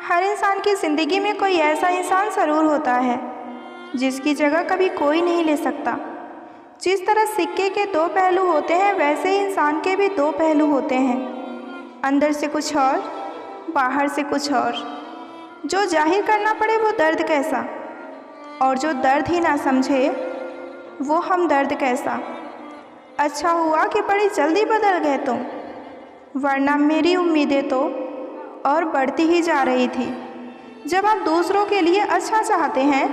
हर इंसान की ज़िंदगी में कोई ऐसा इंसान ज़रूर होता है जिसकी जगह कभी कोई नहीं ले सकता। जिस तरह सिक्के के दो पहलू होते हैं, वैसे ही इंसान के भी दो पहलू होते हैं, अंदर से कुछ और, बाहर से कुछ और। जो जाहिर करना पड़े वो दर्द कैसा, और जो दर्द ही ना समझे वो हम दर्द कैसा। अच्छा हुआ कि बड़ी जल्दी बदल गए तुम, वरना मेरी उम्मीदें तो और बढ़ती ही जा रही थी। जब आप दूसरों के लिए अच्छा चाहते हैं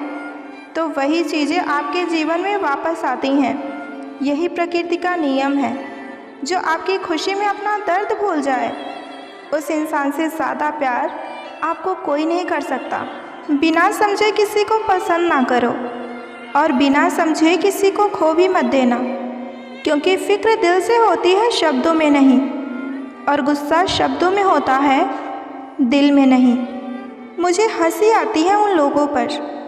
तो वही चीज़ें आपके जीवन में वापस आती हैं। यही प्रकृति का नियम है। जो आपकी खुशी में अपना दर्द भूल जाए, उस इंसान से ज़्यादा प्यार आपको कोई नहीं कर सकता। बिना समझे किसी को पसंद ना करो, और बिना समझे किसी को खो भी मत देना, क्योंकि फ़िक्र दिल से होती है, शब्दों में नहीं, और गुस्सा शब्दों में होता है, दिल में नहीं। मुझे हंसी आती है उन लोगों पर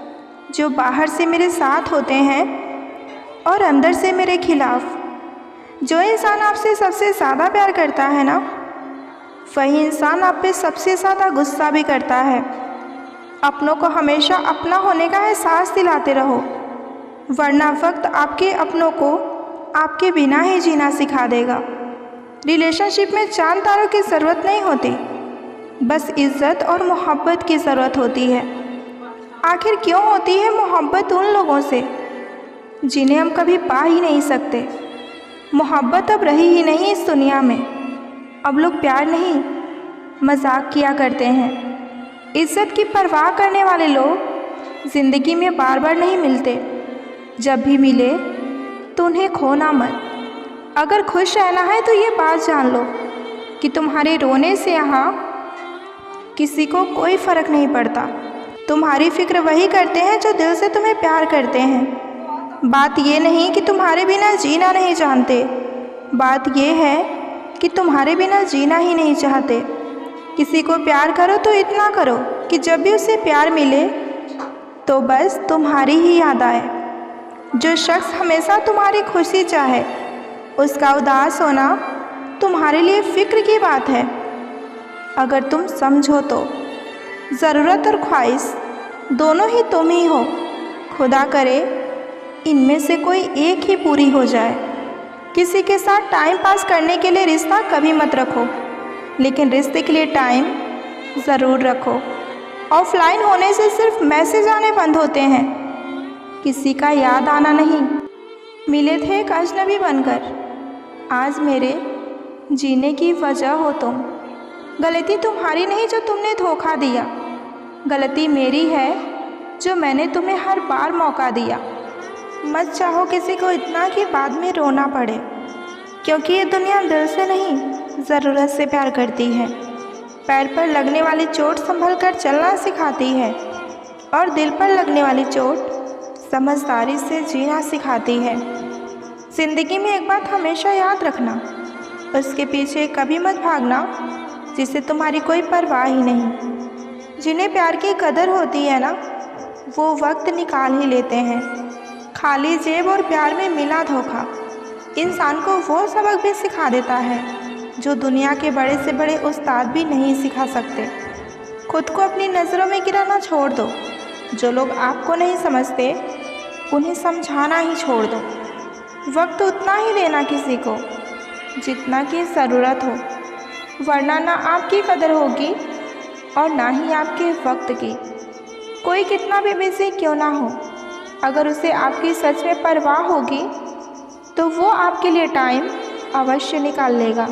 जो बाहर से मेरे साथ होते हैं और अंदर से मेरे खिलाफ। जो इंसान आपसे सबसे ज़्यादा प्यार करता है ना, वही इंसान आप पे सबसे ज़्यादा गुस्सा भी करता है। अपनों को हमेशा अपना होने का एहसास दिलाते रहो, वरना वक्त आपके अपनों को आपके बिना ही जीना सिखा देगा। रिलेशनशिप में चांद तारों की ज़रूरत नहीं होती, बस इज़्ज़त और मोहब्बत की ज़रूरत होती है। आखिर क्यों होती है मोहब्बत उन लोगों से जिन्हें हम कभी पा ही नहीं सकते। मोहब्बत अब रही ही नहीं इस दुनिया में। अब लोग प्यार नहीं, मजाक किया करते हैं। इज़्ज़त की परवाह करने वाले लोग ज़िंदगी में बार बार नहीं मिलते। जब भी मिले तो उन्हें खोना मत। अगर खुश रहना है तो ये बात जान लो कि तुम्हारे रोने से यहाँ किसी को कोई फ़र्क नहीं पड़ता। तुम्हारी फ़िक्र वही करते हैं जो दिल से तुम्हें प्यार करते हैं। बात ये नहीं कि तुम्हारे बिना जीना नहीं जानते, बात ये है कि तुम्हारे बिना जीना ही नहीं चाहते। किसी को प्यार करो तो इतना करो कि जब भी उसे प्यार मिले तो बस तुम्हारी ही याद आए। जो शख्स हमेशा तुम्हारी खुशी चाहे, उसका उदास होना तुम्हारे लिए फ़िक्र की बात है। अगर तुम समझो तो ज़रूरत और ख्वाहिश दोनों ही तुम ही हो। खुदा करे इनमें से कोई एक ही पूरी हो जाए। किसी के साथ टाइम पास करने के लिए रिश्ता कभी मत रखो, लेकिन रिश्ते के लिए टाइम ज़रूर रखो। ऑफलाइन होने से सिर्फ मैसेज आने बंद होते हैं, किसी का याद आना नहीं। मिले थे एक अजनबी बनकर, आज मेरे जीने की वजह हो तुम। गलती तुम्हारी नहीं जो तुमने धोखा दिया, गलती मेरी है जो मैंने तुम्हें हर बार मौका दिया। मत चाहो किसी को इतना कि बाद में रोना पड़े, क्योंकि ये दुनिया दिल से नहीं ज़रूरत से प्यार करती है। पैर पर लगने वाली चोट संभल कर चलना सिखाती है, और दिल पर लगने वाली चोट समझदारी से जीना सिखाती है। ज़िंदगी में एक बात हमेशा याद रखना, उसके पीछे कभी मत भागना जिसे तुम्हारी कोई परवाह ही नहीं। जिन्हें प्यार की कदर होती है ना, वो वक्त निकाल ही लेते हैं। खाली जेब और प्यार में मिला धोखा इंसान को वो सबक भी सिखा देता है जो दुनिया के बड़े से बड़े उस्ताद भी नहीं सिखा सकते। खुद को अपनी नज़रों में गिराना छोड़ दो। जो लोग आपको नहीं समझते उन्हें समझाना ही छोड़ दो। वक्त उतना ही देना किसी को जितना की ज़रूरत हो, वरना ना आपकी कदर होगी और ना ही आपके वक्त की। कोई कितना भी बिजी क्यों ना हो, अगर उसे आपकी सच में परवाह होगी तो वो आपके लिए टाइम अवश्य निकाल लेगा।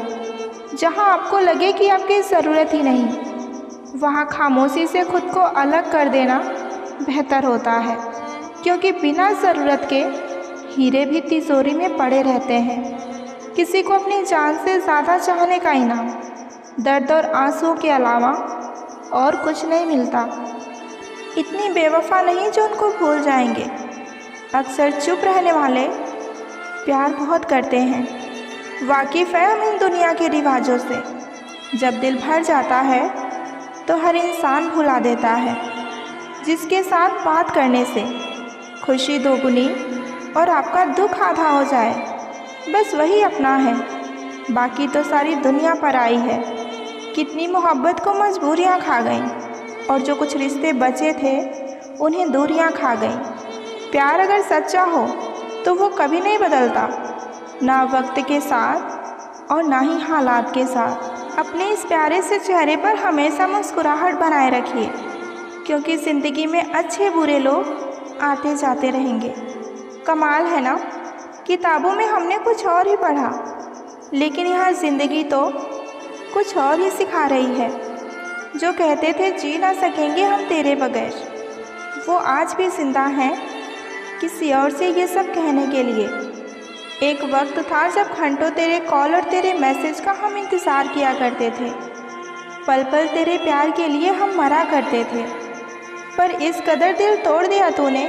जहां आपको लगे कि आपकी ज़रूरत ही नहीं, वहां खामोशी से खुद को अलग कर देना बेहतर होता है, क्योंकि बिना ज़रूरत के हीरे भी तिजोरी में पड़े रहते हैं। किसी को अपनी जान से ज़्यादा चाहने का इनाम दर्द और आंसुओं के अलावा और कुछ नहीं मिलता। इतनी बेवफा नहीं जो उनको भूल जाएंगे। अक्सर चुप रहने वाले प्यार बहुत करते हैं। वाकिफ़ है हम इन दुनिया के रिवाजों से। जब दिल भर जाता है तो हर इंसान भुला देता है। जिसके साथ बात करने से खुशी दोगुनी और आपका दुख आधा हो जाए, बस वही अपना है। बाकी तो सारी दुनिया पर आई है। कितनी मोहब्बत को मजबूरियाँ खा गईं और जो कुछ रिश्ते बचे थे उन्हें दूरियां खा गईं। प्यार अगर सच्चा हो तो वो कभी नहीं बदलता, ना वक्त के साथ और ना ही हालात के साथ। अपने इस प्यारे से चेहरे पर हमेशा मुस्कुराहट बनाए रखिए, क्योंकि ज़िंदगी में अच्छे बुरे लोग आते जाते रहेंगे। कमाल है ना, किताबों में हमने कुछ और ही पढ़ा, लेकिन यहाँ ज़िंदगी तो कुछ और ही सिखा रही है। जो कहते थे जी ना सकेंगे हम तेरे बगैर, वो आज भी जिंदा हैं किसी और से ये सब कहने के लिए। एक वक्त था जब घंटों तेरे कॉल और तेरे मैसेज का हम इंतज़ार किया करते थे। पल पल तेरे प्यार के लिए हम मरा करते थे, पर इस कदर दिल तोड़ दिया तूने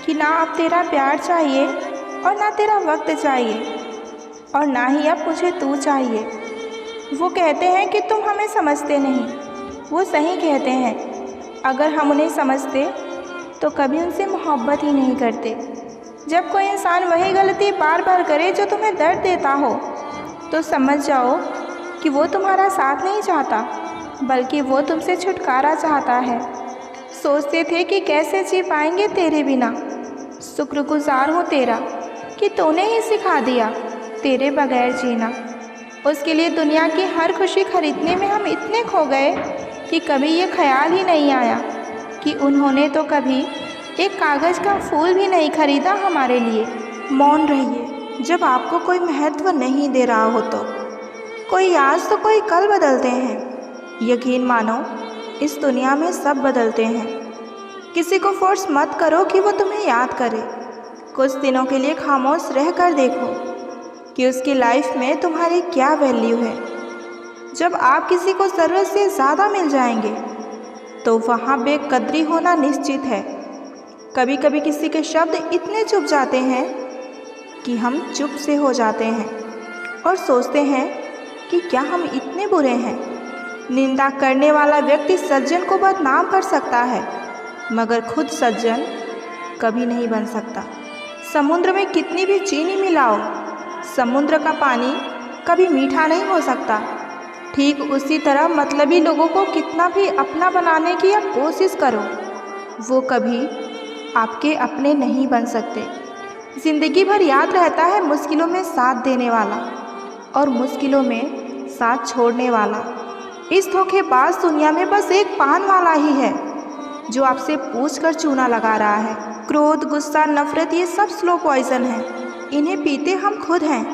कि ना अब तेरा प्यार चाहिए और ना तेरा वक्त चाहिए और ना ही अब मुझे तू चाहिए। वो कहते हैं कि तुम हमें समझते नहीं, वो सही कहते हैं। अगर हम उन्हें समझते तो कभी उनसे मोहब्बत ही नहीं करते। जब कोई इंसान वही गलती बार बार करे जो तुम्हें दर्द देता हो, तो समझ जाओ कि वो तुम्हारा साथ नहीं चाहता, बल्कि वो तुमसे छुटकारा चाहता है। सोचते थे कि कैसे जी पाएंगे तेरे बिना, शुक्रगुजार हूँ तेरा कि तूने ही सिखा दिया तेरे बगैर जीना। उसके लिए दुनिया की हर खुशी खरीदने में हम इतने खो गए कि कभी ये ख्याल ही नहीं आया कि उन्होंने तो कभी एक कागज़ का फूल भी नहीं खरीदा हमारे लिए। मौन रहिए जब आपको कोई महत्व नहीं दे रहा हो तो। कोई आज तो कोई कल बदलते हैं। यकीन मानो इस दुनिया में सब बदलते हैं। किसी को फोर्स मत करो कि वो तुम्हें याद करे। कुछ दिनों के लिए खामोश रह कर देखो कि उसकी लाइफ में तुम्हारी क्या वैल्यू है। जब आप किसी को ज़रूरत से ज़्यादा मिल जाएंगे तो वहाँ बेकदरी होना निश्चित है। कभी कभी किसी के शब्द इतने चुप जाते हैं कि हम चुप से हो जाते हैं और सोचते हैं कि क्या हम इतने बुरे हैं। निंदा करने वाला व्यक्ति सज्जन को बदनाम कर सकता है, मगर खुद सज्जन कभी नहीं बन सकता। समुद्र में कितनी भी चीनी मिलाओ, समुद्र का पानी कभी मीठा नहीं हो सकता। ठीक उसी तरह मतलबी लोगों को कितना भी अपना बनाने की आप कोशिश करो, वो कभी आपके अपने नहीं बन सकते। ज़िंदगी भर याद रहता है मुश्किलों में साथ देने वाला और मुश्किलों में साथ छोड़ने वाला। इस धोखेबाज दुनिया में बस एक पान वाला ही है जो आपसे पूछकर चूना लगा रहा है। क्रोध, गुस्सा, नफरत, ये सब स्लो पॉइजन है। इन्हें पीते हम खुद हैं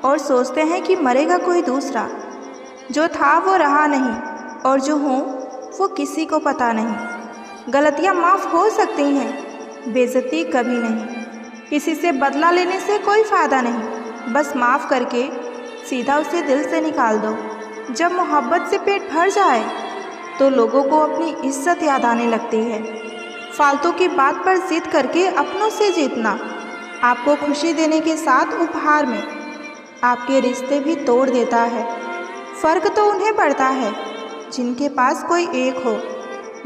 और सोचते हैं कि मरेगा कोई दूसरा। जो था वो रहा नहीं और जो हूँ वो किसी को पता नहीं। गलतियाँ माफ़ हो सकती हैं, बेइज्जती कभी नहीं। किसी से बदला लेने से कोई फ़ायदा नहीं, बस माफ़ करके सीधा उसे दिल से निकाल दो। जब मोहब्बत से पेट भर जाए तो लोगों को अपनी इज्जत याद आने लगती है। फालतू की बात पर जिद करके अपनों से जीतना आपको खुशी देने के साथ उपहार में आपके रिश्ते भी तोड़ देता है। फ़र्क तो उन्हें पड़ता है जिनके पास कोई एक हो,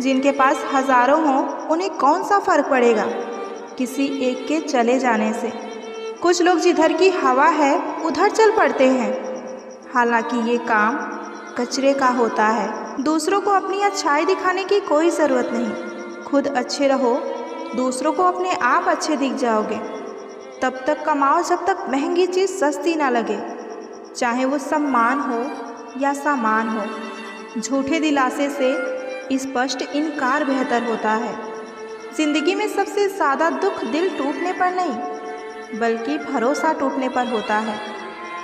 जिनके पास हज़ारों हों उन्हें कौन सा फ़र्क पड़ेगा किसी एक के चले जाने से। कुछ लोग जिधर की हवा है उधर चल पड़ते हैं, हालांकि ये काम कचरे का होता है। दूसरों को अपनी अच्छाई दिखाने की कोई ज़रूरत नहीं। खुद अच्छे रहो, दूसरों को अपने आप अच्छे दिख जाओगे। तब तक कमाओ जब तक महंगी चीज़ सस्ती ना लगे, चाहे वो सम्मान हो या सामान हो। झूठे दिलासे से स्पष्ट इनकार बेहतर होता है। ज़िंदगी में सबसे ज़्यादा दुख दिल टूटने पर नहीं, बल्कि भरोसा टूटने पर होता है,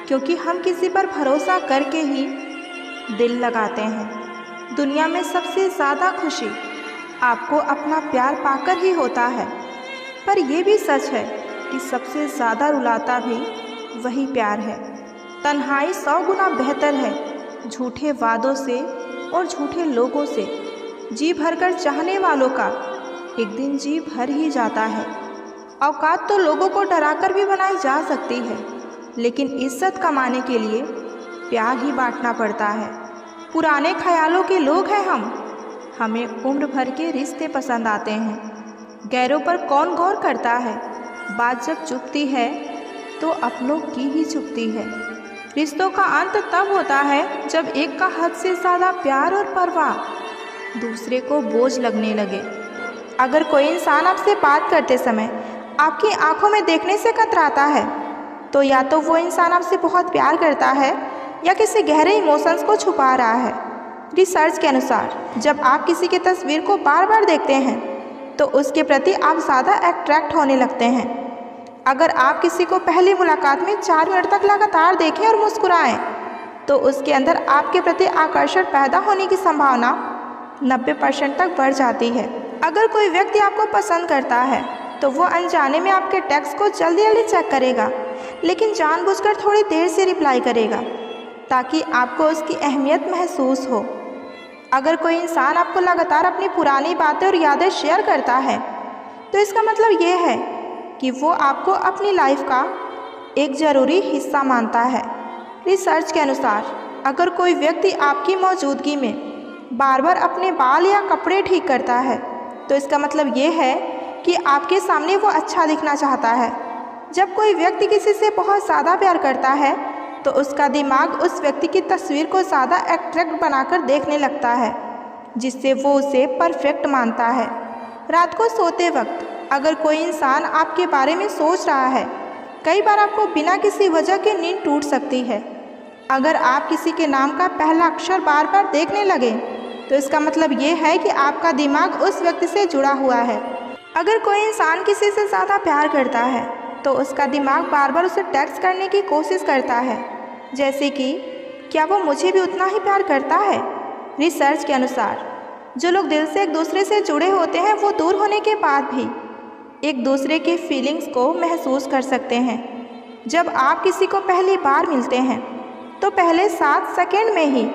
क्योंकि हम किसी पर भरोसा करके ही दिल लगाते हैं। दुनिया में सबसे ज़्यादा खुशी आपको अपना प्यार पाकर ही होता है, पर यह भी सच है कि सबसे ज़्यादा रुलाता भी वही प्यार है। तन्हाई 100 गुना बेहतर है झूठे वादों से और झूठे लोगों से। जी भरकर चाहने वालों का एक दिन जी भर ही जाता है। औकात तो लोगों को डराकर भी बनाई जा सकती है, लेकिन इज्जत कमाने के लिए प्यार ही बांटना पड़ता है। पुराने ख्यालों के लोग हैं हम, हमें उम्र भर के रिश्ते पसंद आते हैं। गैरों पर कौन गौर करता है, बात जब चुभती है तो अपनों की ही चुभती है। रिश्तों का अंत तब होता है जब एक का हद से ज़्यादा प्यार और परवाह दूसरे को बोझ लगने लगे। अगर कोई इंसान आपसे बात करते समय आपकी आंखों में देखने से कतराता है, तो या तो वो इंसान आपसे बहुत प्यार करता है या किसी गहरे इमोशंस को छुपा रहा है। रिसर्च के अनुसार जब आप किसी की तस्वीर को बार बार देखते हैं तो उसके प्रति आप ज़्यादा अट्रैक्ट होने लगते हैं। अगर आप किसी को पहली मुलाकात में 4 मिनट तक लगातार देखें और मुस्कुराएं, तो उसके अंदर आपके प्रति आकर्षण पैदा होने की संभावना 90% तक बढ़ जाती है। अगर कोई व्यक्ति आपको पसंद करता है तो वो अनजाने में आपके टेक्स्ट को जल्दी जल्दी चेक करेगा, लेकिन जानबूझकर थोड़ी देर से रिप्लाई करेगा ताकि आपको उसकी अहमियत महसूस हो। अगर कोई इंसान आपको लगातार अपनी पुरानी बातें और यादें शेयर करता है, तो इसका मतलब ये है कि वो आपको अपनी लाइफ का एक ज़रूरी हिस्सा मानता है। रिसर्च के अनुसार अगर कोई व्यक्ति आपकी मौजूदगी में बार बार अपने बाल या कपड़े ठीक करता है, तो इसका मतलब ये है कि आपके सामने वो अच्छा दिखना चाहता है। जब कोई व्यक्ति किसी से बहुत ज़्यादा प्यार करता है तो उसका दिमाग उस व्यक्ति की तस्वीर को ज़्यादा अट्रैक्ट बनाकर देखने लगता है, जिससे वो उसे परफेक्ट मानता है। रात को सोते वक्त अगर कोई इंसान आपके बारे में सोच रहा है, कई बार आपको बिना किसी वजह के नींद टूट सकती है। अगर आप किसी के नाम का पहला अक्षर बार बार देखने लगे, तो इसका मतलब ये है कि आपका दिमाग उस व्यक्ति से जुड़ा हुआ है। अगर कोई इंसान किसी से ज़्यादा प्यार करता है तो उसका दिमाग बार बार उसे टेक्स्ट करने की कोशिश करता है, जैसे कि क्या वो मुझे भी उतना ही प्यार करता है। रिसर्च के अनुसार जो लोग दिल से एक दूसरे से जुड़े होते हैं, वो दूर होने के बाद भी एक दूसरे के फीलिंग्स को महसूस कर सकते हैं। जब आप किसी को पहली बार मिलते हैं तो पहले 7 सेकंड में ही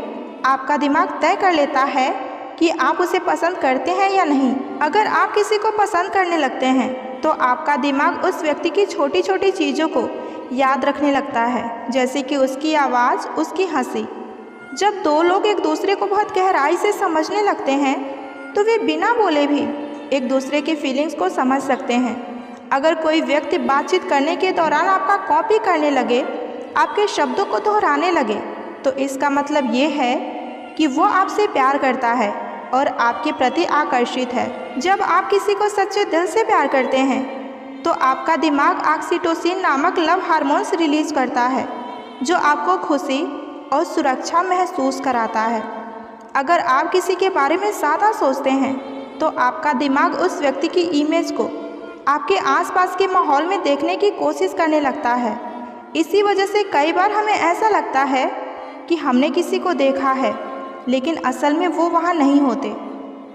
आपका दिमाग तय कर लेता है कि आप उसे पसंद करते हैं या नहीं। अगर आप किसी को पसंद करने लगते हैं तो आपका दिमाग उस व्यक्ति की छोटी छोटी चीज़ों को याद रखने लगता है, जैसे कि उसकी आवाज़, उसकी हंसी। जब 2 लोग एक दूसरे को बहुत गहराई से समझने लगते हैं तो वे बिना बोले भी एक दूसरे के फीलिंग्स को समझ सकते हैं। अगर कोई व्यक्ति बातचीत करने के दौरान आपका कॉपी करने लगे, आपके शब्दों को दोहराने लगे, तो इसका मतलब ये है कि वो आपसे प्यार करता है और आपके प्रति आकर्षित है। जब आप किसी को सच्चे दिल से प्यार करते हैं तो आपका दिमाग ऑक्सीटोसिन नामक लव हार्मोन्स रिलीज करता है, जो आपको खुशी और सुरक्षा महसूस कराता है। अगर आप किसी के बारे में ज़्यादा सोचते हैं तो आपका दिमाग उस व्यक्ति की इमेज को आपके आसपास के माहौल में देखने की कोशिश करने लगता है। इसी वजह से कई बार हमें ऐसा लगता है कि हमने किसी को देखा है, लेकिन असल में वो वहाँ नहीं होते।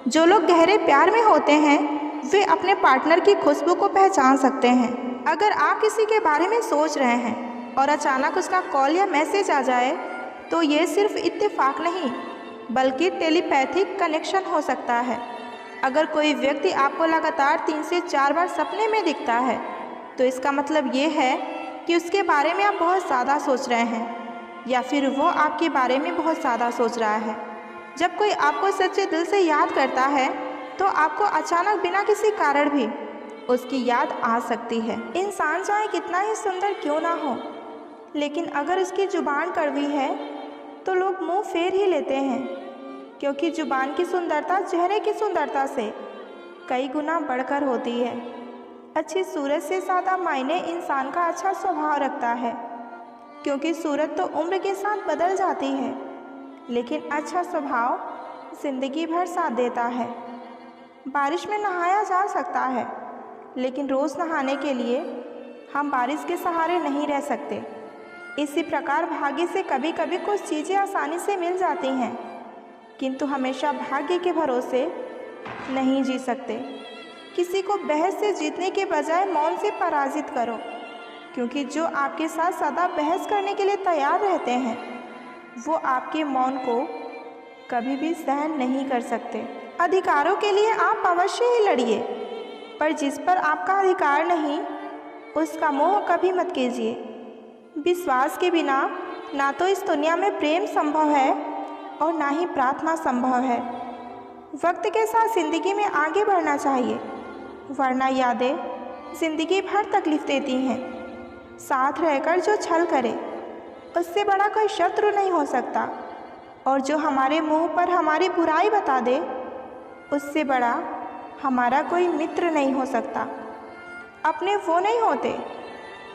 जो लोग गहरे प्यार में होते हैं वे अपने पार्टनर की खुशबू को पहचान सकते हैं। अगर आप किसी के बारे में सोच रहे हैं और अचानक उसका कॉल या मैसेज आ जाए, तो ये सिर्फ इत्तेफाक नहीं बल्कि टेलीपैथिक कनेक्शन हो सकता है। अगर कोई व्यक्ति आपको लगातार 3 से 4 बार सपने में दिखता है, तो इसका मतलब ये है कि उसके बारे में आप बहुत ज़्यादा सोच रहे हैं या फिर वो आपके बारे में बहुत ज़्यादा सोच रहा है। जब कोई आपको सच्चे दिल से याद करता है तो आपको अचानक बिना किसी कारण भी उसकी याद आ सकती है। इंसान चाहे कितना ही सुंदर क्यों ना हो, लेकिन अगर उसकी ज़ुबान कड़वी है तो लोग मुंह फेर ही लेते हैं, क्योंकि ज़ुबान की सुंदरता चेहरे की सुंदरता से कई गुना बढ़कर होती है। अच्छी सूरत से ज़्यादा मायने इंसान का अच्छा स्वभाव रखता है, क्योंकि सूरत तो उम्र के साथ बदल जाती है, लेकिन अच्छा स्वभाव ज़िंदगी भर साथ देता है। बारिश में नहाया जा सकता है, लेकिन रोज़ नहाने के लिए हम बारिश के सहारे नहीं रह सकते। इसी प्रकार भाग्य से कभी कभी कुछ चीज़ें आसानी से मिल जाती हैं, किंतु हमेशा भाग्य के भरोसे नहीं जी सकते। किसी को बहस से जीतने के बजाय मौन से पराजित करो, क्योंकि जो आपके साथ सदा बहस करने के लिए तैयार रहते हैं वो आपके मौन को कभी भी सहन नहीं कर सकते। अधिकारों के लिए आप अवश्य ही लड़िए, पर जिस पर आपका अधिकार नहीं उसका मोह कभी मत कीजिए। विश्वास के बिना ना तो इस दुनिया में प्रेम संभव है और ना ही प्रार्थना संभव है। वक्त के साथ ज़िंदगी में आगे बढ़ना चाहिए, वरना यादें ज़िंदगी भर तकलीफ़ देती हैं। साथ रहकर जो छल करे उससे बड़ा कोई शत्रु नहीं हो सकता, और जो हमारे मुंह पर हमारी बुराई बता दे उससे बड़ा हमारा कोई मित्र नहीं हो सकता। अपने वो नहीं होते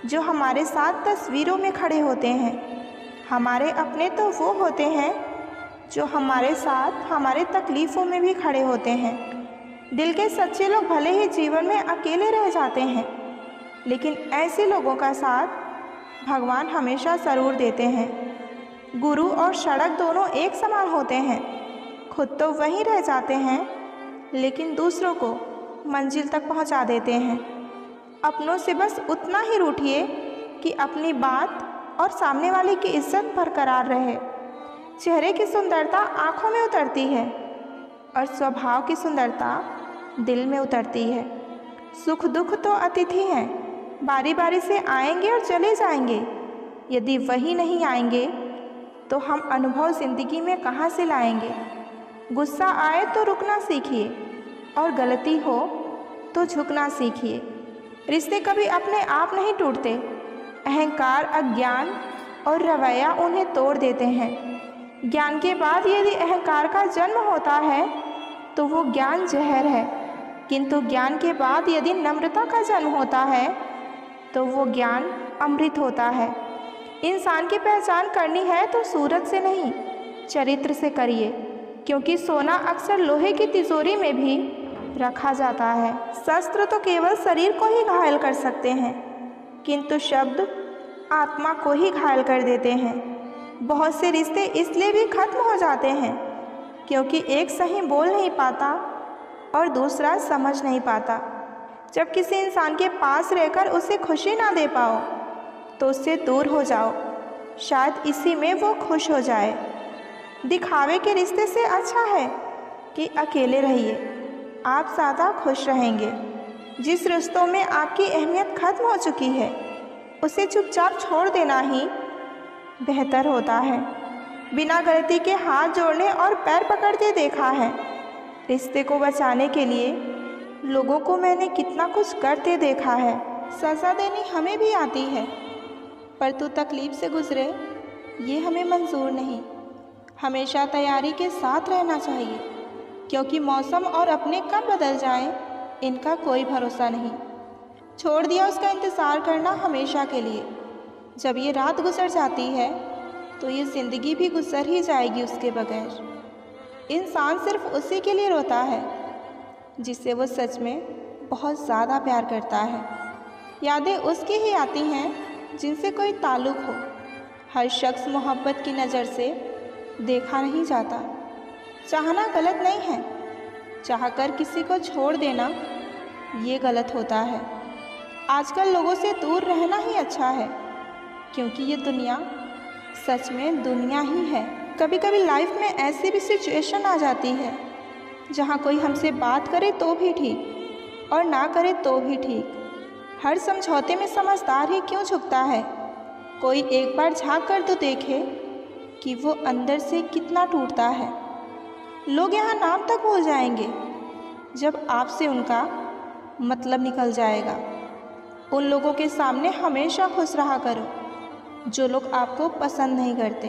जो हमारे साथ तस्वीरों में खड़े होते हैं। हमारे अपने तो वो होते हैं जो हमारे साथ हमारे तकलीफ़ों में भी खड़े होते हैं। दिल के सच्चे लोग भले ही जीवन में अकेले रह जाते हैं, लेकिन ऐसे लोगों का साथ भगवान हमेशा ज़रूर देते हैं। गुरु और सड़क दोनों एक समान होते हैं। खुद तो वहीं रह जाते हैं, लेकिन दूसरों को मंजिल तक पहुंचा देते हैं। अपनों से बस उतना ही रूठिए कि अपनी बात और सामने वाले की इज्जत बरकरार रहे। चेहरे की सुंदरता आँखों में उतरती है और स्वभाव की सुंदरता दिल में उतरती है। सुख दुख तो अतिथि हैं, बारी बारी से आएंगे और चले जाएंगे। यदि वही नहीं आएंगे तो हम अनुभव ज़िंदगी में कहाँ से लाएंगे। गुस्सा आए तो रुकना सीखिए और गलती हो तो झुकना सीखिए। रिश्ते कभी अपने आप नहीं टूटते। अहंकार, अज्ञान और रवैया उन्हें तोड़ देते हैं। ज्ञान के बाद यदि अहंकार का जन्म होता है तो वो ज्ञान जहर है, किंतु ज्ञान के बाद यदि नम्रता का जन्म होता है तो वो ज्ञान अमृत होता है। इंसान की पहचान करनी है तो सूरत से नहीं, चरित्र से करिए, क्योंकि सोना अक्सर लोहे की तिजोरी में भी रखा जाता है। शस्त्र तो केवल शरीर को ही घायल कर सकते हैं, किंतु शब्द आत्मा को ही घायल कर देते हैं। बहुत से रिश्ते इसलिए भी खत्म हो जाते हैं क्योंकि एक सही बोल नहीं पाता और दूसरा समझ नहीं पाता। जब किसी इंसान के पास रहकर उसे खुशी ना दे पाओ तो उससे दूर हो जाओ, शायद इसी में वो खुश हो जाए। दिखावे के रिश्ते से अच्छा है कि अकेले रहिए, आप ज़्यादा खुश रहेंगे। जिस रिश्तों में आपकी अहमियत खत्म हो चुकी है उसे चुपचाप छोड़ देना ही बेहतर होता है। बिना गलती के हाथ जोड़ने और पैर पकड़ते देखा है। रिश्ते को बचाने के लिए लोगों को मैंने कितना कुछ करते देखा है। सज़ा देनी हमें भी आती है, पर तू तकलीफ़ से गुज़रे ये हमें मंजूर नहीं। हमेशा तैयारी के साथ रहना चाहिए, क्योंकि मौसम और अपने कब बदल जाएं इनका कोई भरोसा नहीं। छोड़ दिया उसका इंतज़ार करना हमेशा के लिए। जब ये रात गुजर जाती है तो ये ज़िंदगी भी गुजर ही जाएगी उसके बगैर। इंसान सिर्फ उसी के लिए रोता है जिससे वो सच में बहुत ज़्यादा प्यार करता है। यादें उसकी ही आती हैं जिनसे कोई ताल्लुक़ हो। हर शख्स मोहब्बत की नज़र से देखा नहीं जाता। चाहना गलत नहीं है, चाहकर किसी को छोड़ देना ये गलत होता है। आजकल लोगों से दूर रहना ही अच्छा है, क्योंकि ये दुनिया सच में दुनिया ही है। कभी कभी लाइफ में ऐसी भी सिचुएशन आ जाती है जहाँ कोई हमसे बात करे तो भी ठीक और ना करे तो भी ठीक। हर समझौते में समझदार ही क्यों झुकता है। कोई एक बार झांक कर तो देखे कि वो अंदर से कितना टूटता है। लोग यहाँ नाम तक भूल जाएंगे जब आपसे उनका मतलब निकल जाएगा। उन लोगों के सामने हमेशा खुश रहा करो जो लोग आपको पसंद नहीं करते,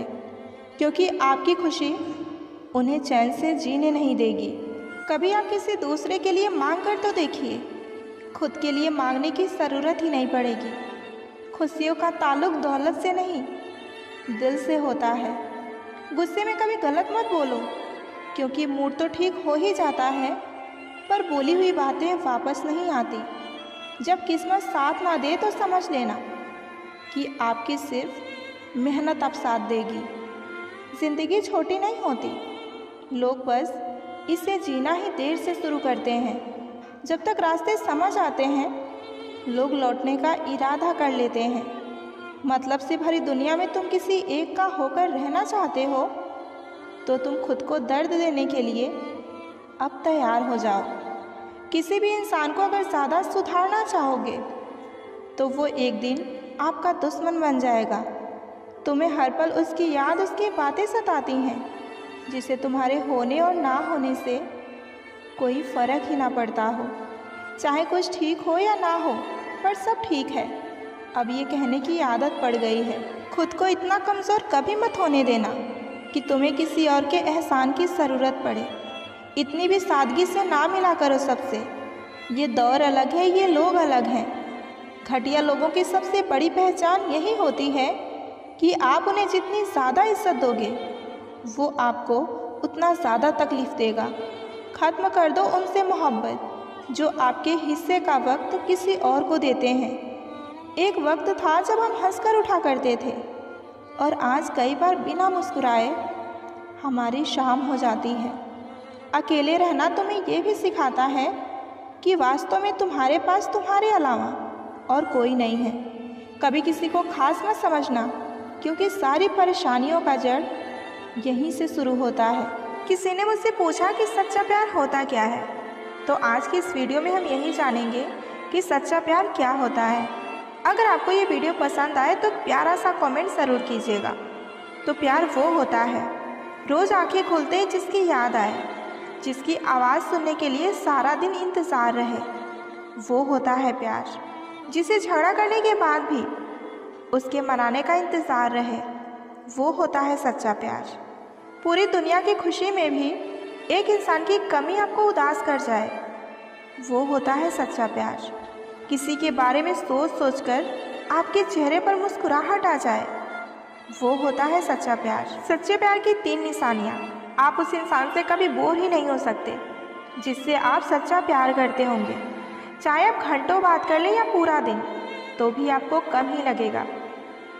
क्योंकि आपकी खुशी उन्हें चैन से जीने नहीं देगी। कभी आप किसी दूसरे के लिए मांग कर तो देखिए, खुद के लिए मांगने की ज़रूरत ही नहीं पड़ेगी। खुशियों का ताल्लुक दौलत से नहीं, दिल से होता है। गुस्से में कभी गलत मत बोलो, क्योंकि मूड तो ठीक हो ही जाता है, पर बोली हुई बातें वापस नहीं आती। जब किस्मत साथ ना दे तो समझ लेना कि आपकी सिर्फ मेहनत अब साथ देगी। ज़िंदगी छोटी नहीं होती, लोग बस इसे जीना ही देर से शुरू करते हैं। जब तक रास्ते समझ आते हैं लोग लौटने का इरादा कर लेते हैं। मतलब से भरी दुनिया में तुम किसी एक का होकर रहना चाहते हो तो तुम खुद को दर्द देने के लिए अब तैयार हो जाओ। किसी भी इंसान को अगर ज़्यादा सुधारना चाहोगे तो वो एक दिन आपका दुश्मन बन जाएगा। तुम्हें हर पल उसकी याद, उसकी बातें सताती हैं, जिसे तुम्हारे होने और ना होने से कोई फ़र्क ही ना पड़ता हो। चाहे कुछ ठीक हो या ना हो, पर सब ठीक है। अब ये कहने की आदत पड़ गई है। खुद को इतना कमज़ोर कभी मत होने देना कि तुम्हें किसी और के एहसान की ज़रूरत पड़े। इतनी भी सादगी से ना मिला करो सबसे। ये दौर अलग है, ये लोग अलग हैं। घटिया लोगों की सबसे बड़ी पहचान यही होती है कि आप उन्हें जितनी ज़्यादा इज्जत दोगे वो आपको उतना ज़्यादा तकलीफ़ देगा। ख़त्म कर दो उनसे मोहब्बत जो आपके हिस्से का वक्त किसी और को देते हैं। एक वक्त था जब हम हंसकर उठा करते थे और आज कई बार बिना मुस्कुराए हमारी शाम हो जाती है। अकेले रहना तुम्हें ये भी सिखाता है कि वास्तव में तुम्हारे पास तुम्हारे अलावा और कोई नहीं है। कभी किसी को खास मत समझना, क्योंकि सारी परेशानियों का जड़ यहीं से शुरू होता है। किसी ने मुझसे पूछा कि सच्चा प्यार होता क्या है, तो आज की इस वीडियो में हम यही जानेंगे कि सच्चा प्यार क्या होता है। अगर आपको ये वीडियो पसंद आए तो प्यारा सा कमेंट ज़रूर कीजिएगा। तो प्यार वो होता है रोज़ आंखें खुलते ही जिसकी याद आए, जिसकी आवाज़ सुनने के लिए सारा दिन इंतज़ार रहे। वो होता है प्यार जिसे झगड़ा करने के बाद भी उसके मनाने का इंतज़ार रहे। वो होता है सच्चा प्यार। पूरी दुनिया की खुशी में भी एक इंसान की कमी आपको उदास कर जाए, वो होता है सच्चा प्यार। किसी के बारे में सोच सोचकर आपके चेहरे पर मुस्कुराहट आ जाए, वो होता है सच्चा प्यार। सच्चे प्यार की 3 निशानियाँ। आप उस इंसान से कभी बोर ही नहीं हो सकते जिससे आप सच्चा प्यार करते होंगे। चाहे आप घंटों बात कर लें या पूरा दिन, तो भी आपको कम ही लगेगा।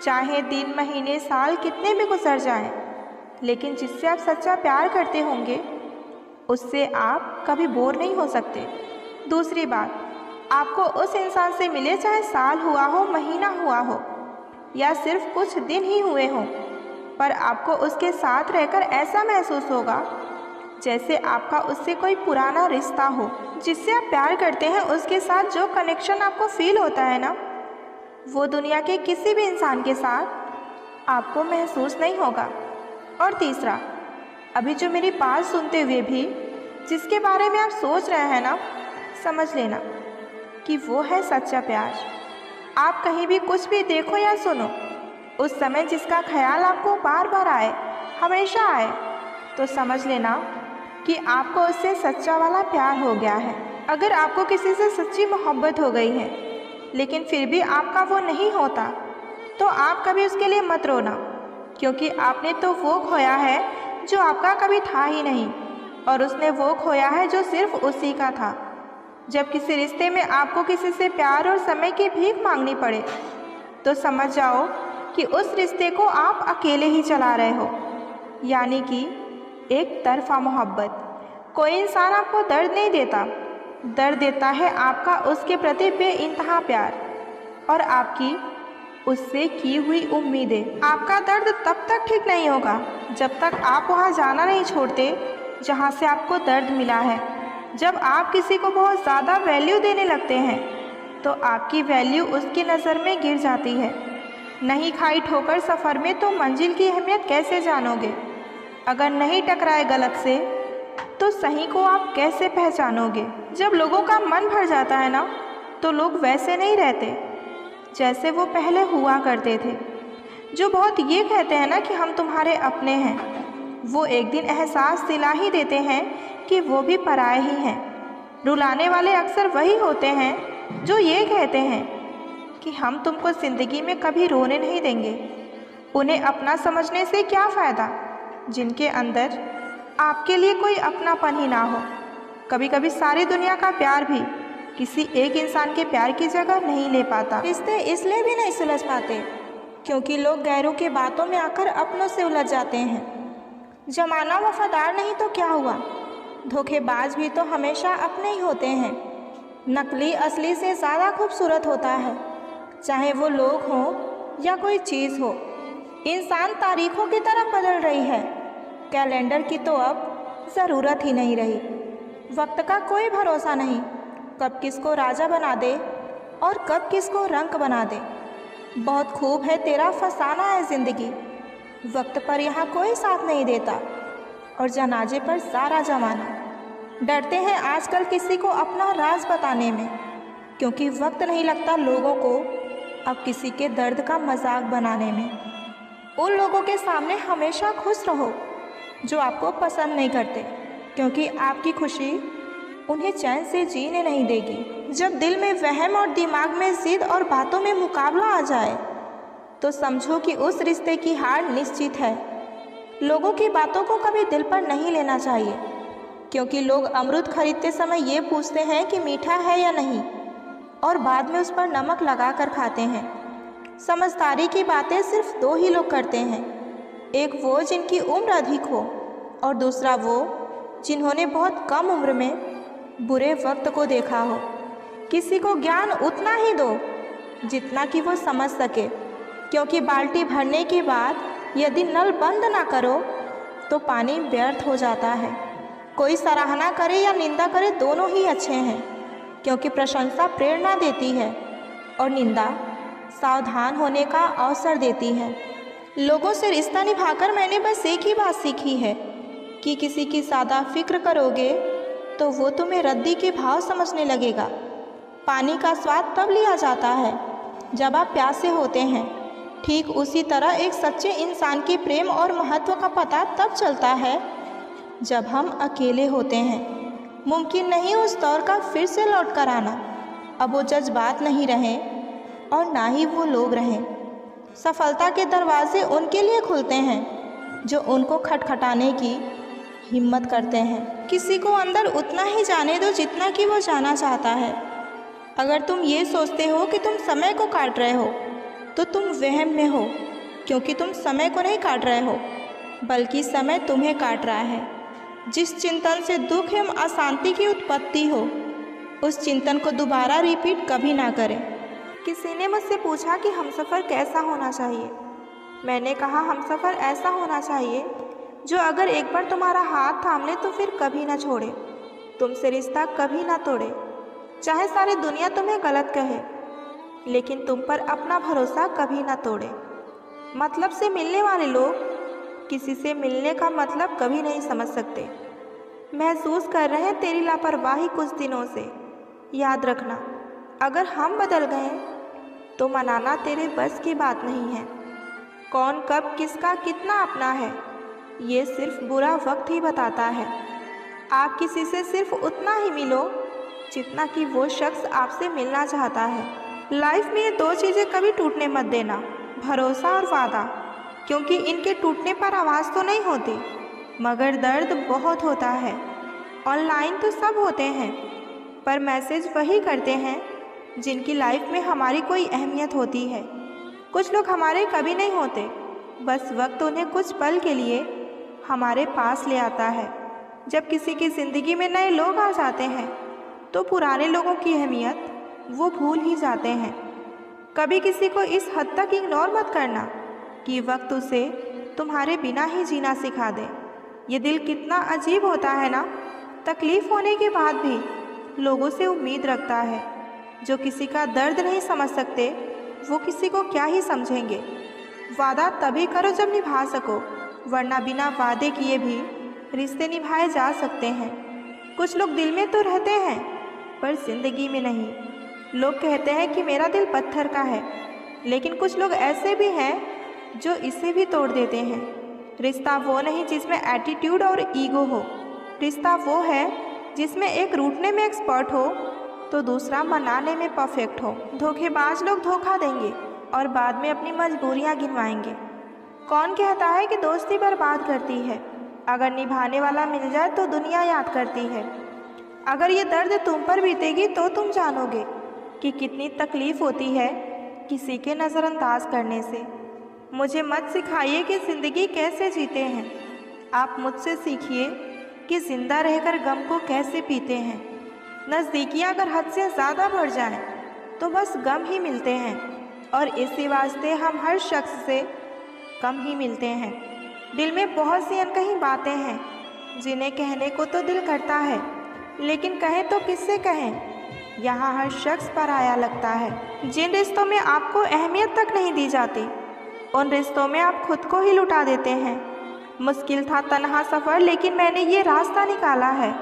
चाहे दिन, महीने, साल कितने भी गुजर जाएं, लेकिन जिससे आप सच्चा प्यार करते होंगे उससे आप कभी बोर नहीं हो सकते। दूसरी बात, आपको उस इंसान से मिले चाहे साल हुआ हो, महीना हुआ हो या सिर्फ कुछ दिन ही हुए हों, पर आपको उसके साथ रहकर ऐसा महसूस होगा जैसे आपका उससे कोई पुराना रिश्ता हो। जिससे आप प्यार करते हैं उसके साथ जो कनेक्शन आपको फील होता है ना, वो दुनिया के किसी भी इंसान के साथ आपको महसूस नहीं होगा। और तीसरा, अभी जो मेरी बात सुनते हुए भी जिसके बारे में आप सोच रहे हैं ना, समझ लेना कि वो है सच्चा प्यार। आप कहीं भी कुछ भी देखो या सुनो, उस समय जिसका ख्याल आपको बार बार आए, हमेशा आए, तो समझ लेना कि आपको उससे सच्चा वाला प्यार हो गया है। अगर आपको किसी से सच्ची मोहब्बत हो गई है लेकिन फिर भी आपका वो नहीं होता, तो आप कभी उसके लिए मत रोना, क्योंकि आपने तो वो खोया है जो आपका कभी था ही नहीं, और उसने वो खोया है जो सिर्फ उसी का था। जब किसी रिश्ते में आपको किसी से प्यार और समय की भीख मांगनी पड़े, तो समझ जाओ कि उस रिश्ते को आप अकेले ही चला रहे हो, यानी कि एक तरफा मोहब्बत। कोई इंसान आपको दर्द नहीं देता, दर्द देता है आपका उसके प्रति बेइंतहा प्यार और आपकी उससे की हुई उम्मीदें। आपका दर्द तब तक ठीक नहीं होगा जब तक आप वहाँ जाना नहीं छोड़ते जहाँ से आपको दर्द मिला है। जब आप किसी को बहुत ज़्यादा वैल्यू देने लगते हैं तो आपकी वैल्यू उसकी नज़र में गिर जाती है। नहीं खाई ठोकर सफ़र में तो मंजिल की अहमियत कैसे जानोगे? अगर नहीं टकराए गलत से तो सही को आप कैसे पहचानोगे? जब लोगों का मन भर जाता है ना, तो लोग वैसे नहीं रहते जैसे वो पहले हुआ करते थे। जो बहुत ये कहते हैं ना कि हम तुम्हारे अपने हैं, वो एक दिन एहसास दिला ही देते हैं कि वो भी पराए ही हैं। रुलाने वाले अक्सर वही होते हैं जो ये कहते हैं कि हम तुमको ज़िंदगी में कभी रोने नहीं देंगे। उन्हें अपना समझने से क्या फ़ायदा जिनके अंदर आपके लिए कोई अपनापन ही ना हो। कभी कभी सारी दुनिया का प्यार भी किसी एक इंसान के प्यार की जगह नहीं ले पाता। रिश्ते इसलिए भी नहीं सुलझ पाते क्योंकि लोग गैरों के बातों में आकर अपनों से उलझ जाते हैं। जमाना वफादार नहीं तो क्या हुआ, धोखेबाज भी तो हमेशा अपने ही होते हैं। नकली असली से ज़्यादा खूबसूरत होता है, चाहे वो लोग हों या कोई चीज़ हो। इंसान तारीखों की तरह बदल रही है, कैलेंडर की तो अब ज़रूरत ही नहीं रही। वक्त का कोई भरोसा नहीं, कब किसको राजा बना दे और कब किसको रंक बना दे। बहुत खूब है तेरा फसाना है ज़िंदगी, वक्त पर यहाँ कोई साथ नहीं देता और जनाजे पर सारा जमाना। डरते हैं आजकल किसी को अपना राज बताने में, क्योंकि वक्त नहीं लगता लोगों को अब किसी के दर्द का मजाक बनाने में। उन लोगों के सामने हमेशा खुश रहो जो आपको पसंद नहीं करते, क्योंकि आपकी खुशी उन्हें चैन से जीने नहीं देगी। जब दिल में वहम और दिमाग में जिद और बातों में मुकाबला आ जाए तो समझो कि उस रिश्ते की हार निश्चित है। लोगों की बातों को कभी दिल पर नहीं लेना चाहिए, क्योंकि लोग अमरूद खरीदते समय ये पूछते हैं कि मीठा है या नहीं, और बाद में उस पर नमक लगा कर खाते हैं। समझदारी की बातें सिर्फ दो ही लोग करते हैं, एक वो जिनकी उम्र अधिक हो और दूसरा वो जिन्होंने बहुत कम उम्र में बुरे वक्त को देखा हो। किसी को ज्ञान उतना ही दो जितना कि वो समझ सके, क्योंकि बाल्टी भरने के बाद यदि नल बंद ना करो तो पानी व्यर्थ हो जाता है। कोई सराहना करे या निंदा करे, दोनों ही अच्छे हैं, क्योंकि प्रशंसा प्रेरणा देती है और निंदा सावधान होने का अवसर देती है। लोगों से रिश्ता निभाकर मैंने बस एक ही बात सीखी है कि किसी की ज़्यादा फिक्र करोगे तो वो तुम्हें रद्दी के भाव समझने लगेगा। पानी का स्वाद तब लिया जाता है जब आप प्यासे होते हैं, ठीक उसी तरह एक सच्चे इंसान के प्रेम और महत्व का पता तब चलता है जब हम अकेले होते हैं। मुमकिन नहीं उस दौर का फिर से लौट कर आना। अब वो जज्बात नहीं रहे और ना ही वो लोग रहें। सफलता के दरवाजे उनके लिए खुलते हैं जो उनको खटखटाने की हिम्मत करते हैं। किसी को अंदर उतना ही जाने दो जितना कि वो जाना चाहता है। अगर तुम ये सोचते हो कि तुम समय को काट रहे हो तो तुम वहम में हो, क्योंकि तुम समय को नहीं काट रहे हो बल्कि समय तुम्हें काट रहा है। जिस चिंतन से दुख एवं अशांति की उत्पत्ति हो उस चिंतन को दोबारा रिपीट कभी ना करें। किसी ने मुझसे पूछा कि हमसफ़र कैसा होना चाहिए। मैंने कहा हमसफ़र ऐसा होना चाहिए जो अगर एक बार तुम्हारा हाथ थाम ले तो फिर कभी ना छोड़े, तुमसे रिश्ता कभी ना तोड़े। चाहे सारी दुनिया तुम्हें गलत कहे लेकिन तुम पर अपना भरोसा कभी ना तोड़े। मतलब से मिलने वाले लोग किसी से मिलने का मतलब कभी नहीं समझ सकते। महसूस कर रहे हैं तेरी लापरवाही कुछ दिनों से। याद रखना, अगर हम बदल गए तो मनाना तेरे बस की बात नहीं है। कौन कब किसका कितना अपना है ये सिर्फ बुरा वक्त ही बताता है। आप किसी से सिर्फ उतना ही मिलो जितना कि वो शख्स आपसे मिलना चाहता है। लाइफ में ये दो चीज़ें कभी टूटने मत देना, भरोसा और वादा, क्योंकि इनके टूटने पर आवाज़ तो नहीं होती मगर दर्द बहुत होता है। ऑनलाइन तो सब होते हैं पर मैसेज वही करते हैं जिनकी लाइफ में हमारी कोई अहमियत होती है। कुछ लोग हमारे कभी नहीं होते, बस वक्त उन्हें कुछ पल के लिए हमारे पास ले आता है। जब किसी की ज़िंदगी में नए लोग आ जाते हैं तो पुराने लोगों की अहमियत वो भूल ही जाते हैं। कभी किसी को इस हद तक इग्नोर मत करना कि वक्त उसे तुम्हारे बिना ही जीना सिखा दे। ये दिल कितना अजीब होता है ना, तकलीफ़ होने के बाद भी लोगों से उम्मीद रखता है। जो किसी का दर्द नहीं समझ सकते वो किसी को क्या ही समझेंगे। वादा तभी करो जब निभा सको, वरना बिना वादे किए भी रिश्ते निभाए जा सकते हैं। कुछ लोग दिल में तो रहते हैं पर ज़िंदगी में नहीं। लोग कहते हैं कि मेरा दिल पत्थर का है, लेकिन कुछ लोग ऐसे भी हैं जो इसे भी तोड़ देते हैं। रिश्ता वो नहीं जिसमें एटीट्यूड और ईगो हो। रिश्ता वो है जिसमें एक रूठने में एक्सपर्ट हो तो दूसरा मनाने में परफेक्ट हो। धोखेबाज लोग धोखा देंगे और बाद में अपनी मजबूरियां गिनवाएंगे। कौन कहता है कि दोस्ती बर्बाद करती है? अगर निभाने वाला मिल जाए तो दुनिया याद करती है। अगर ये दर्द तुम पर बीतेगी तो तुम जानोगे कि कितनी तकलीफ़ होती है किसी के नज़रअंदाज करने से। मुझे मत सिखाइए कि ज़िंदगी कैसे जीते हैं, आप मुझसे सीखिए कि ज़िंदा रहकर गम को कैसे पीते हैं। नज़दीकियाँ अगर हद से ज़्यादा बढ़ जाएं तो बस गम ही मिलते हैं, और इसी वास्ते हम हर शख्स से कम ही मिलते हैं। दिल में बहुत सी अनकही बातें हैं जिन्हें कहने को तो दिल करता है, लेकिन कहें तो किससे कहें, यहाँ हर शख्स पराया लगता है। जिन रिश्तों में आपको अहमियत तक नहीं दी जाती उन रिश्तों में आप खुद को ही लुटा देते हैं। मुश्किल था तन्हा सफ़र, लेकिन मैंने ये रास्ता निकाला है।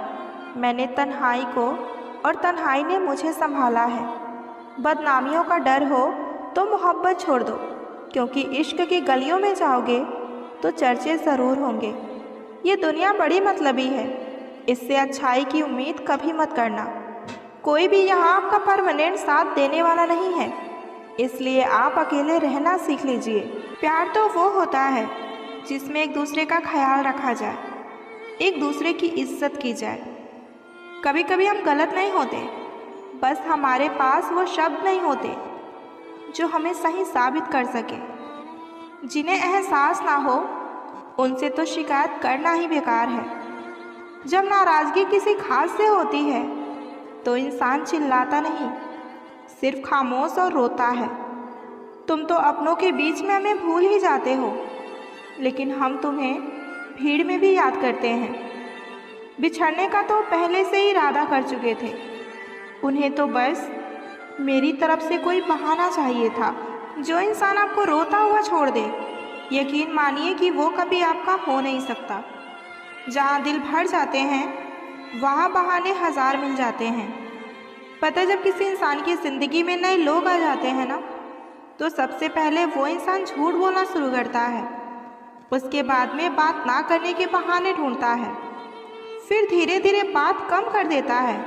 मैंने तन्हाई को और तन्हाई ने मुझे संभाला है। बदनामियों का डर हो तो मोहब्बत छोड़ दो, क्योंकि इश्क की गलियों में जाओगे तो चर्चे ज़रूर होंगे। ये दुनिया बड़ी मतलबी है, इससे अच्छाई की उम्मीद कभी मत करना। कोई भी यहाँ आपका परमानेंट साथ देने वाला नहीं है, इसलिए आप अकेले रहना सीख लीजिए। प्यार तो वो होता है जिसमें एक दूसरे का ख्याल रखा जाए, एक दूसरे की इज्जत की जाए। कभी कभी हम गलत नहीं होते, बस हमारे पास वो शब्द नहीं होते जो हमें सही साबित कर सके। जिन्हें एहसास ना हो उनसे तो शिकायत करना ही बेकार है। जब नाराज़गी किसी खास से होती है तो इंसान चिल्लाता नहीं, सिर्फ खामोश और रोता है। तुम तो अपनों के बीच में हमें भूल ही जाते हो, लेकिन हम तुम्हें भीड़ में भी याद करते हैं। बिछड़ने का तो पहले से ही इरादा कर चुके थे, उन्हें तो बस मेरी तरफ से कोई बहाना चाहिए था। जो इंसान आपको रोता हुआ छोड़ दे, यकीन मानिए कि वो कभी आपका हो नहीं सकता। जहाँ दिल भर जाते हैं वहाँ बहाने हज़ार मिल जाते हैं। पता है, जब किसी इंसान की ज़िंदगी में नए लोग आ जाते हैं ना, तो सबसे पहले वो इंसान झूठ बोलना शुरू करता है। उसके बाद में बात ना करने के बहाने ढूंढता है, फिर धीरे धीरे बात कम कर देता है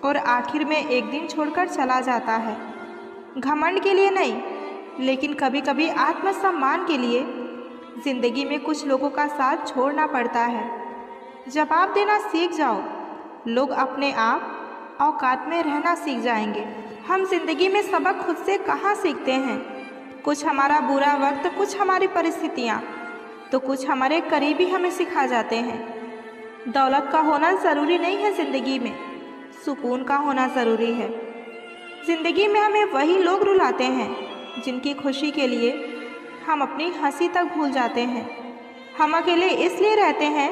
और आखिर में एक दिन छोड़कर चला जाता है। घमंड के लिए नहीं, लेकिन कभी कभी आत्मसम्मान के लिए ज़िंदगी में कुछ लोगों का साथ छोड़ना पड़ता है। जवाब देना सीख जाओ, लोग अपने आप औकात में रहना सीख जाएंगे। हम जिंदगी में सबक खुद से कहाँ सीखते हैं? कुछ हमारा बुरा वक्त, कुछ हमारी परिस्थितियाँ, तो कुछ हमारे करीबी हमें सिखा जाते हैं। दौलत का होना ज़रूरी नहीं है ज़िंदगी में, सुकून का होना ज़रूरी है। ज़िंदगी में हमें वही लोग रुलाते हैं जिनकी खुशी के लिए हम अपनी हंसी तक भूल जाते हैं। हम अकेले इसलिए रहते हैं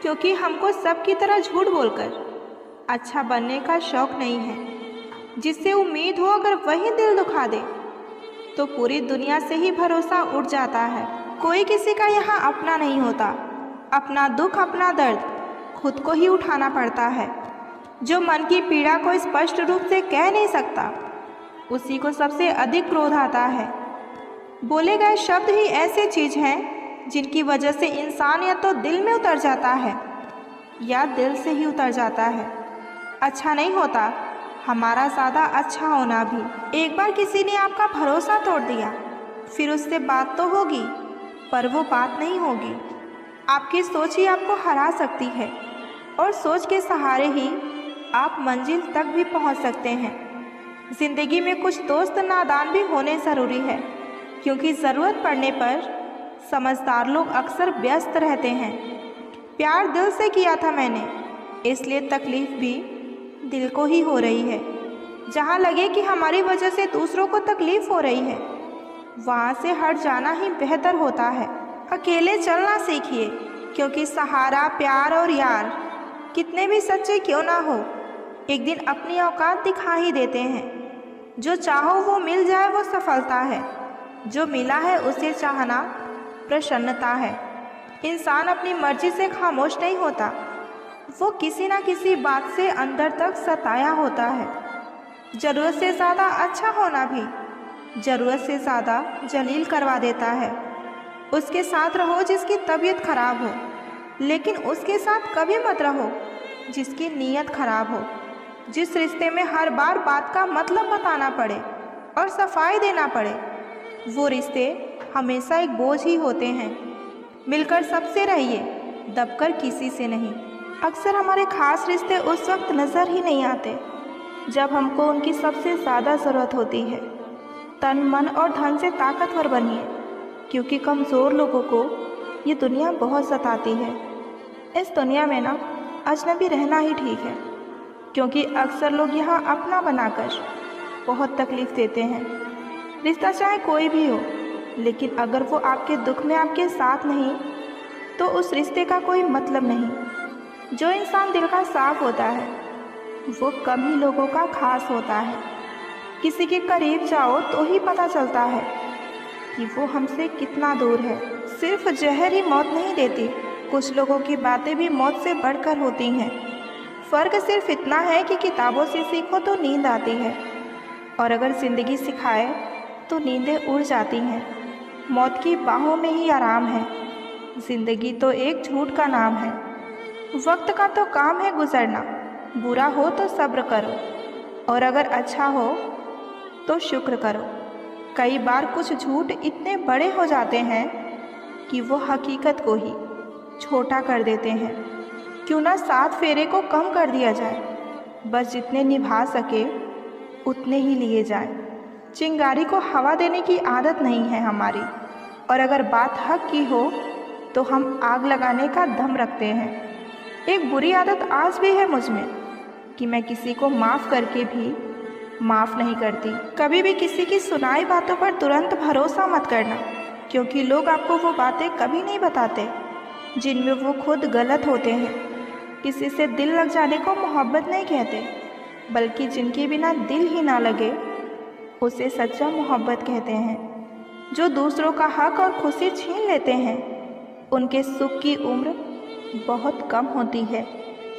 क्योंकि हमको सबकी तरह झूठ बोलकर अच्छा बनने का शौक़ नहीं है। जिससे उम्मीद हो अगर वही दिल दुखा दे तो पूरी दुनिया से ही भरोसा उठ जाता है। कोई किसी का यहाँ अपना नहीं होता। अपना दुख, अपना दर्द खुद को ही उठाना पड़ता है। जो मन की पीड़ा को स्पष्ट रूप से कह नहीं सकता, उसी को सबसे अधिक क्रोध आता है। बोले गए शब्द ही ऐसे चीज़ हैं जिनकी वजह से इंसान या तो दिल में उतर जाता है या दिल से ही उतर जाता है। अच्छा नहीं होता हमारा ज़्यादा अच्छा होना भी। एक बार किसी ने आपका भरोसा तोड़ दिया, फिर उससे बात तो होगी पर वो बात नहीं होगी। आपकी सोच ही आपको हरा सकती है और सोच के सहारे ही आप मंजिल तक भी पहुंच सकते हैं। ज़िंदगी में कुछ दोस्त नादान भी होने ज़रूरी है, क्योंकि ज़रूरत पड़ने पर समझदार लोग अक्सर व्यस्त रहते हैं। प्यार दिल से किया था मैंने, इसलिए तकलीफ़ भी दिल को ही हो रही है। जहाँ लगे कि हमारी वजह से दूसरों को तकलीफ़ हो रही है, वहाँ से हट जाना ही बेहतर होता है। अकेले चलना सीखिए, क्योंकि सहारा, प्यार और यार कितने भी सच्चे क्यों ना हो, एक दिन अपनी औकात दिखा ही देते हैं। जो चाहो वो मिल जाए वो सफलता है, जो मिला है उसे चाहना प्रसन्नता है। इंसान अपनी मर्जी से खामोश नहीं होता, वो किसी ना किसी बात से अंदर तक सताया होता है। ज़रूरत से ज़्यादा अच्छा होना भी ज़रूरत से ज़्यादा जलील करवा देता है। उसके साथ रहो जिसकी तबीयत ख़राब हो, लेकिन उसके साथ कभी मत रहो जिसकी नीयत ख़राब हो। जिस रिश्ते में हर बार बात का मतलब बताना पड़े और सफाई देना पड़े, वो रिश्ते हमेशा एक बोझ ही होते हैं। मिलकर सबसे रहिए, दबकर किसी से नहीं। अक्सर हमारे खास रिश्ते उस वक्त नज़र ही नहीं आते जब हमको उनकी सबसे ज़्यादा ज़रूरत होती है। तन, मन और धन से ताकतवर बनिए, क्योंकि कमज़ोर लोगों को ये दुनिया बहुत सताती है। इस दुनिया में ना अजनबी रहना ही ठीक है, क्योंकि अक्सर लोग यहाँ अपना बनाकर बहुत तकलीफ़ देते हैं। रिश्ता चाहे कोई भी हो, लेकिन अगर वो आपके दुख में आपके साथ नहीं तो उस रिश्ते का कोई मतलब नहीं। जो इंसान दिल का साफ होता है वो कम ही लोगों का खास होता है। किसी के करीब जाओ तो ही पता चलता है कि वो हमसे कितना दूर है। सिर्फ जहर ही मौत नहीं देती, कुछ लोगों की बातें भी मौत से बढ़कर होती हैं। फ़र्क सिर्फ इतना है कि किताबों से सीखो तो नींद आती है, और अगर ज़िंदगी सिखाए तो नींदें उड़ जाती हैं। मौत की बाहों में ही आराम है, ज़िंदगी तो एक झूठ का नाम है। वक्त का तो काम है गुजरना, बुरा हो तो सब्र करो और अगर अच्छा हो तो शुक्र करो। कई बार कुछ झूठ इतने बड़े हो जाते हैं कि वो हकीकत को ही छोटा कर देते हैं। क्यों ना 7 फेरे को कम कर दिया जाए, बस जितने निभा सके उतने ही लिए जाए। चिंगारी को हवा देने की आदत नहीं है हमारी, और अगर बात हक की हो तो हम आग लगाने का दम रखते हैं। एक बुरी आदत आज भी है मुझ में कि मैं किसी को माफ़ करके भी माफ़ नहीं करती। कभी भी किसी की सुनाई बातों पर तुरंत भरोसा मत करना, क्योंकि लोग आपको वो बातें कभी नहीं बताते जिनमें वो खुद गलत होते हैं। किसी से दिल लग जाने को मोहब्बत नहीं कहते, बल्कि जिनके बिना दिल ही ना लगे उसे सच्चा मोहब्बत कहते हैं। जो दूसरों का हक और खुशी छीन लेते हैं उनके सुख की उम्र बहुत कम होती है।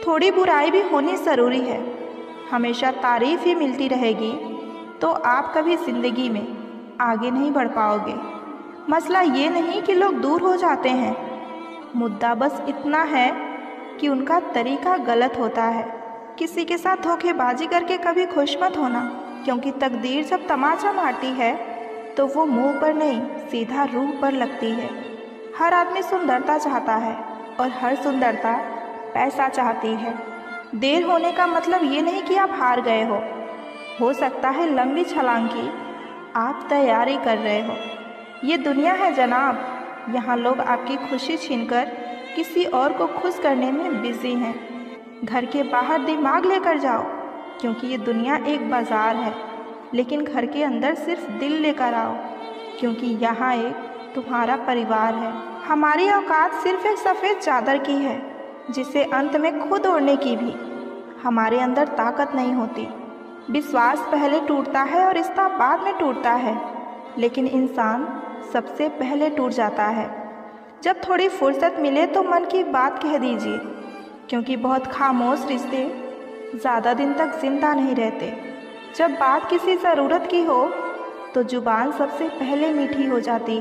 थोड़ी बुराई भी होनी ज़रूरी है। हमेशा तारीफ़ ही मिलती रहेगी तो आप कभी ज़िंदगी में आगे नहीं बढ़ पाओगे। मसला ये नहीं कि लोग दूर हो जाते हैं, मुद्दा बस इतना है कि उनका तरीका गलत होता है। किसी के साथ धोखेबाजी करके कभी खुश मत होना, क्योंकि तकदीर जब तमाचा मारती है तो वो मुंह पर नहीं सीधा रूह पर लगती है। हर आदमी सुंदरता चाहता है और हर सुंदरता पैसा चाहती है। देर होने का मतलब ये नहीं कि आप हार गए हो सकता है लंबी छलांग की आप तैयारी कर रहे हो। ये दुनिया है जनाब, यहाँ लोग आपकी खुशी छीनकर किसी और को खुश करने में बिजी हैं। घर के बाहर दिमाग लेकर जाओ, क्योंकि ये दुनिया एक बाज़ार है, लेकिन घर के अंदर सिर्फ दिल लेकर आओ, क्योंकि यहाँ एक तुम्हारा परिवार है। हमारी औकात सिर्फ एक सफ़ेद चादर की है, जिसे अंत में खुद ओढ़ने की भी हमारे अंदर ताकत नहीं होती। विश्वास पहले टूटता है और रिश्ता बाद में टूटता है, लेकिन इंसान सबसे पहले टूट जाता है। जब थोड़ी फुर्सत मिले तो मन की बात कह दीजिए, क्योंकि बहुत खामोश रिश्ते ज़्यादा दिन तक जिंदा नहीं रहते। जब बात किसी ज़रूरत की हो तो ज़ुबान सबसे पहले मीठी हो जाती है।